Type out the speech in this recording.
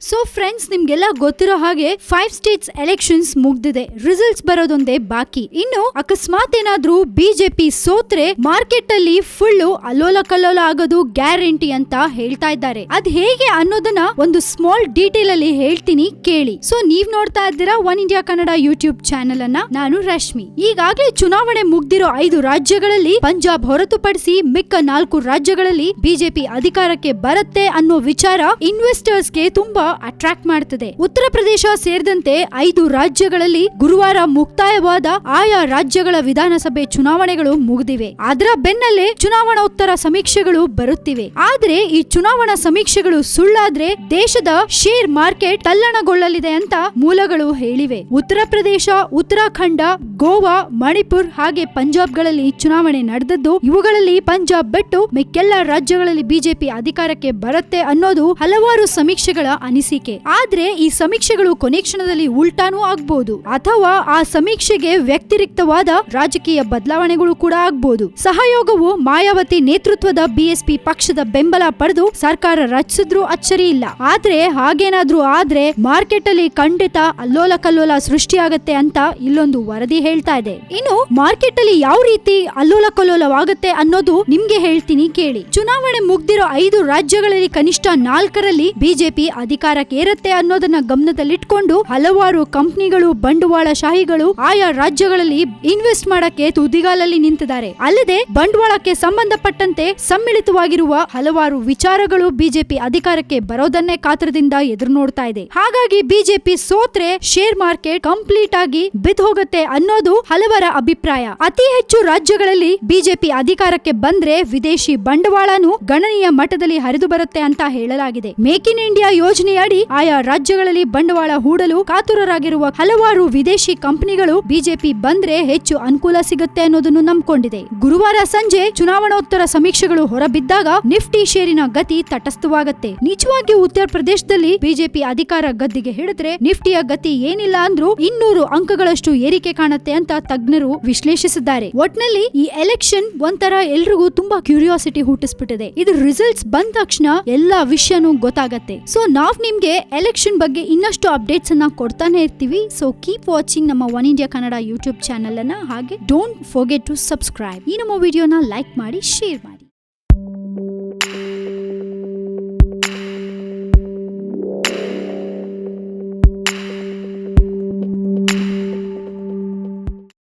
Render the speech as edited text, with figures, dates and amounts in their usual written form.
So friends, ನಿಮ್ಗೆಲ್ಲ ಗೊತ್ತಿರೋ ಹಾಗೆ 5 ಸ್ಟೇಟ್ಸ್ ಎಲೆಕ್ಷನ್ಸ್ ಮುಗ್ದಿದೆ. ರಿಸಲ್ಟ್ಸ್ ಬರೋದೊಂದೇ ಬಾಕಿ. ಇನ್ನು ಅಕಸ್ಮಾತ್ ಏನಾದ್ರೂ ಬಿಜೆಪಿ ಸೋತ್ರೆ ಮಾರ್ಕೆಟ್ ಅಲ್ಲಿ ಫುಲ್ ಅಲ್ಲೋಲ ಕಲ್ಲೋಲ ಆಗೋದು ಗ್ಯಾರಂಟಿ ಅಂತ ಹೇಳ್ತಾ ಇದ್ದಾರೆ. ಅದ್ ಹೇಗೆ ಅನ್ನೋದನ್ನ ಒಂದು ಸ್ಮಾಲ್ ಡೀಟೇಲ್ ಅಲ್ಲಿ ಹೇಳ್ತೀನಿ, ಕೇಳಿ. ಸೊ ನೀವ್ ನೋಡ್ತಾ ಇದ್ದೀರಾ one India Kannada YouTube channel ಅನ್ನ. ನಾನು ರಶ್ಮಿ. ಈಗಾಗಲೇ ಚುನಾವಣೆ ಮುಗ್ದಿರೋ 5 ರಾಜ್ಯಗಳಲ್ಲಿ ಪಂಜಾಬ್ ಹೊರತುಪಡಿಸಿ ಮಿಕ್ಕ 4 ರಾಜ್ಯಗಳಲ್ಲಿ ಬಿಜೆಪಿ ಅಧಿಕಾರಕ್ಕೆ ಬರುತ್ತೆ ಅನ್ನೋ ವಿಚಾರ ಇನ್ವೆಸ್ಟರ್ಸ್ ಗೆ ತುಂಬಾ ಅಟ್ರಾಕ್ಟ್ ಮಾಡ್ತದೆ. ಉತ್ತರ ಪ್ರದೇಶ ಸೇರಿದಂತೆ 5 ರಾಜ್ಯಗಳಲ್ಲಿ ಗುರುವಾರ ಮುಕ್ತಾಯವಾದ ಆಯಾ ರಾಜ್ಯಗಳ ವಿಧಾನಸಭೆ ಚುನಾವಣೆಗಳು ಮುಗಿದಿವೆ. ಅದರ ಬೆನ್ನಲ್ಲೇ ಚುನಾವಣೋತ್ತರ ಸಮೀಕ್ಷೆಗಳು ಬರುತ್ತಿವೆ. ಆದ್ರೆ ಈ ಚುನಾವಣಾ ಸಮೀಕ್ಷೆಗಳು ಸುಳ್ಳಾದ್ರೆ ದೇಶದ ಶೇರ್ ಮಾರ್ಕೆಟ್ ತಲ್ಲಣಗೊಳ್ಳಲಿದೆ ಅಂತ ಮೂಲಗಳು ಹೇಳಿವೆ. ಉತ್ತರ ಪ್ರದೇಶ, ಉತ್ತರಾಖಂಡ, ಗೋವಾ, ಮಣಿಪುರ್ ಹಾಗೆ ಪಂಜಾಬ್ಗಳಲ್ಲಿ ಚುನಾವಣೆ ನಡೆದದ್ದು. ಇವುಗಳಲ್ಲಿ ಪಂಜಾಬ್ ಬಿಟ್ಟು ಮಿಕ್ಕೆಲ್ಲ ರಾಜ್ಯಗಳಲ್ಲಿ ಬಿಜೆಪಿ ಅಧಿಕಾರಕ್ಕೆ ಬರುತ್ತೆ ಅನ್ನೋದು ಹಲವಾರು ಸಮೀಕ್ಷೆಗಳ ಅನಿಸಿಕೆ. ಆದ್ರೆ ಈ ಸಮೀಕ್ಷೆಗಳು ಕೊನೆ ಕ್ಷಣದಲ್ಲಿ ಉಲ್ಟಾನೂ ಆಗ್ಬಹುದು, ಅಥವಾ ಆ ಸಮೀಕ್ಷೆಗೆ ವ್ಯತಿರಿಕ್ತವಾದ ರಾಜಕೀಯ ಬದಲಾವಣೆಗಳು ಕೂಡ ಆಗ್ಬಹುದು. ಸಹಯೋಗವು ಮಾಯಾವತಿ ನೇತೃತ್ವದ ಬಿಎಸ್ಪಿ ಪಕ್ಷದ ಬೆಂಬಲ ಪಡೆದು ಸರ್ಕಾರ ರಚಿಸಿದ್ರೂ ಅಚ್ಚರಿ ಇಲ್ಲ. ಆದ್ರೆ ಹಾಗೇನಾದ್ರೂ ಆದ್ರೆ ಮಾರ್ಕೆಟ್ ಅಲ್ಲಿ ಖಂಡಿತ ಅಲ್ಲೋಲ ಕಲ್ಲೋಲ ಸೃಷ್ಟಿಯಾಗತ್ತೆ ಅಂತ ಇಲ್ಲೊಂದು ವರದಿ ಹೇಳ್ತಾ ಇದೆ. ಇನ್ನು ಮಾರ್ಕೆಟ್ ಅಲ್ಲಿ ಯಾವ ರೀತಿ ಅಲ್ಲೋಲ ಕಲ್ಲೋಲವಾಗುತ್ತೆ ಅನ್ನೋದು ನಿಮ್ಗೆ ಹೇಳ್ತೀನಿ, ಕೇಳಿ. ಚುನಾವಣೆ ಮುಗ್ದಿರೋ 5 ರಾಜ್ಯಗಳಲ್ಲಿ ಕನಿಷ್ಠ 4ರಲ್ಲಿ ಬಿಜೆಪಿ ಅಧಿಕಾರಕ್ಕೇರುತ್ತೆ ಅನ್ನೋದನ್ನ ಗಮನದಲ್ಲಿಟ್ಕೊಂಡು ಹಲವಾರು ಕಂಪನಿಗಳು, ಬಂಡವಾಳಶಾಹಿಗಳು ಆಯಾ ರಾಜ್ಯಗಳಲ್ಲಿ ಇನ್ವೆಸ್ಟ್ ಮಾಡಕ್ಕೆ ತುದಿಗಾಲಲ್ಲಿ ನಿಂತಿದ್ದಾರೆ. ಅಲ್ಲದೆ ಬಂಡವಾಳಕ್ಕೆ ಸಂಬಂಧಪಟ್ಟಂತೆ ಸಮ್ಮಿಳಿತವಾಗಿರುವ ಹಲವಾರು ವಿಚಾರಗಳು ಬಿಜೆಪಿ ಅಧಿಕಾರಕ್ಕೆ ಬರೋದನ್ನೇ ಕಾತರದಿಂದ ಎದುರು ನೋಡ್ತಾ ಇದೆ. ಹಾಗಾಗಿ ಬಿಜೆಪಿ ಸೋತ್ರೆ ಶೇರ್ ಮಾರ್ಕೆಟ್ ಕಂಪ್ಲೀಟ್ ಆಗಿ ಬಿದ್ದು ಹೋಗುತ್ತೆ ಅನ್ನೋದು ಹಲವರ ಅಭಿಪ್ರಾಯ. ಅತಿ ಹೆಚ್ಚು ರಾಜ್ಯಗಳಲ್ಲಿ ಬಿಜೆಪಿ ಅಧಿಕಾರಕ್ಕೆ ಬಂದ್ರೆ ವಿದೇಶಿ ಬಂಡವಾಳನು ಗಣನೀಯ ಮಟ್ಟದಲ್ಲಿ ಹರಿದು ಬರುತ್ತೆ ಅಂತ ಹೇಳಲಾಗಿದೆ. ಮೇಕ್ ಇನ್ ಇಂಡಿಯಾ ಯೋಜನೆಯಡಿ ಆಯಾ ರಾಜ್ಯಗಳಲ್ಲಿ ಬಂಡವಾಳ ಹೂಡಲು ಕಾತುರರಾಗಿರುವ ಹಲವಾರು ವಿದೇಶಿ ಕಂಪನಿಗಳು ಬಿಜೆಪಿ ಬಂದ್ರೆ ಹೆಚ್ಚು ಅನುಕೂಲ ಸಿಗುತ್ತೆ ಅನ್ನೋದನ್ನು ನಂಬಿಕೊಂಡಿದೆ. ಗುರುವಾರ ಸಂಜೆ ಚುನಾವಣೋತ್ತರ ಸಮೀಕ್ಷೆಗಳು ಹೊರಬಿದ್ದಾಗ ನಿಫ್ಟಿ ಷೇರಿನ ಗತಿ ತಟಸ್ಥವಾಗುತ್ತೆ. ನಿಜವಾಗಿ ಉತ್ತರ ಪ್ರದೇಶದಲ್ಲಿ ಬಿಜೆಪಿ ಅಧಿಕಾರ ಗದ್ದಿಗೆ ಹಿಡಿದ್ರೆ ನಿಫ್ಟಿಯ ಗತಿ ಏನಿಲ್ಲ ಅಂದ್ರೂ 200 ಅಂಕಗಳಷ್ಟು ಏರಿಕೆ ಕಾಣುತ್ತೆ ಅಂತ ತಜ್ಞರು ವಿಶ್ಲೇಷಿಸಿದ್ದಾರೆ. ಒಟ್ನಲ್ಲಿ ಈ ಎಲೆಕ್ಷನ್ ಒಂಥರ ಎಲ್ರಿಗೂ ತುಂಬಾ ಕ್ಯೂರಿಯಾಸಿಟಿ ಹುಟ್ಟಿಸ್ಬಿಟ್ಟಿದೆ. ಇದು ರಿಸಲ್ಟ್ಸ್ ಬಂದ ತಕ್ಷಣ ಎಲ್ಲಾ ವಿಷಯನೂ ಗೊತ್ತಾಗತ್ತೆ. ಸೊ ನಾವ್ ನಿಮ್ಗೆ ಎಲೆಕ್ಷನ್ ಬಗ್ಗೆ ಇನ್ನಷ್ಟು ಅಪ್ಡೇಟ್ಸ್ ಅನ್ನ ಕೊಡ್ತಾನೆ ಇರ್ತೀವಿ. ಸೊ ಕೀಪ್ ವಾಚಿಂಗ್ ನಮ್ಮ one India Kannada YouTube channel ಅನ್ನ. ಹಾಗೆ ಡೋಂಟ್ ಫರ್ಗೆಟ್ ಟು ಸಬ್ಸ್ಕ್ರೈಬ್. ಈ ನಮ್ಮ ವಿಡಿಯೋನ ಲೈಕ್ ಮಾಡಿ, ಶೇರ್ ಮಾಡಿ.